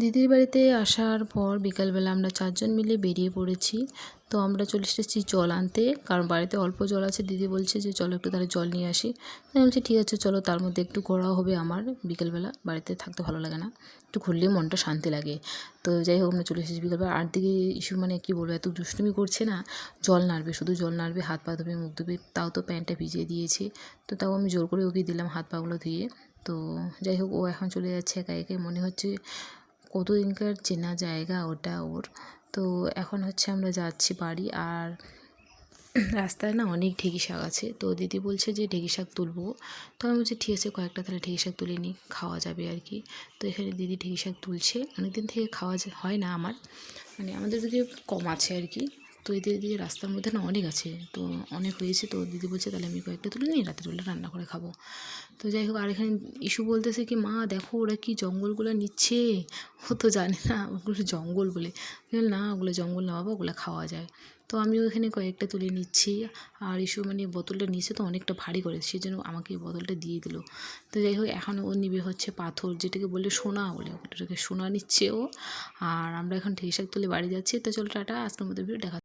দিদির বাড়িতে আসার পর বিকালবেলা আমরা 4 জন মিলে বেরিয়ে পড়েছি। তো আমরা চলে এসেছি জল আনতে, কারণ বাড়িতে অল্প জল আছে। দিদি বলছে যে চলো একটু তাহলে জল নিয়ে আসি। তো আমি বলছি ঠিক আছে চলো, তার মধ্যে একটু ঘোরাও হবে। আমার বিকেলবেলা বাড়িতে থাকতে ভালো লাগে না, একটু ঘুরলেই মনটা শান্তি লাগে। তো যাই হোক আমরা চলে এসেছি বিকেলবেলা। আর দিকে ইস্যু মানে কী বলবো, এত দুষ্টুমি করছে না, জল নাড়বে, শুধু জল নাড়বে, হাত পা ধুবে, মুখ ধুবে, তাও তো প্যান্টটা ভিজিয়ে দিয়েছি। তো তাও আমি জোর করে ওকে দিলাম হাত পাগুলো ধুয়ে। তো যাই হোক ও এখন চলে যাচ্ছে একা একাই, মনে হচ্ছে কতদিনকার চেনা জায়গা ওটা ওর। তো এখন হচ্ছে আমরা যাচ্ছি বাড়ি। আর রাস্তায় না অনেক ঢেঁকি শাক আছে, তো দিদি বলছে যে ঢেঁকি শাক তুলবো। তো আমি বলছি ঠিক আছে কয়েকটা তাহলে ঢেঁকি শাক তুলে নিই, খাওয়া যাবে আর কি। তো এখানে দিদি ঢেঁকি শাক তুলছে, অনেকদিন থেকে খাওয়া হয় না আমার, মানে আমাদের দিকে কম আছে আর কি। তো এদের দিকে রাস্তার মধ্যে না অনেক আছে, তো অনেক হয়েছে। তো দিদি বলছে তাহলে আমি কয়েকটা তুলে নিই, রাত্রিবেলা রান্না করে খাবো। তো যাই হোক, আর এখানে ইস্যু বলতেছে কি মা দেখো ওরা কি জঙ্গলগুলো নিচ্ছে, ও তো জানে না ওগুলো জঙ্গল বলে। না ওগুলো জঙ্গল না বাবা, ওগুলো খাওয়া যায়। তো আমিও এখানে কয়েকটা তুলে নিচ্ছি। আর ইস্যু মানে বোতলটা নিচে তো অনেকটা ভারী করে, সেই জন্য আমাকে এই বোতলটা দিয়ে দিল। তো যাই হোক এখন ও নিবে হচ্ছে পাথর, যেটাকে বলে সোনা বলে, ওটাকে সোনা নিচ্ছে ও। আর আমরা এখন ঢেঁকি শাক তুলে বাড়ি যাচ্ছি। তো চলো টাটা, আজকের মতো ভিডিও দেখা।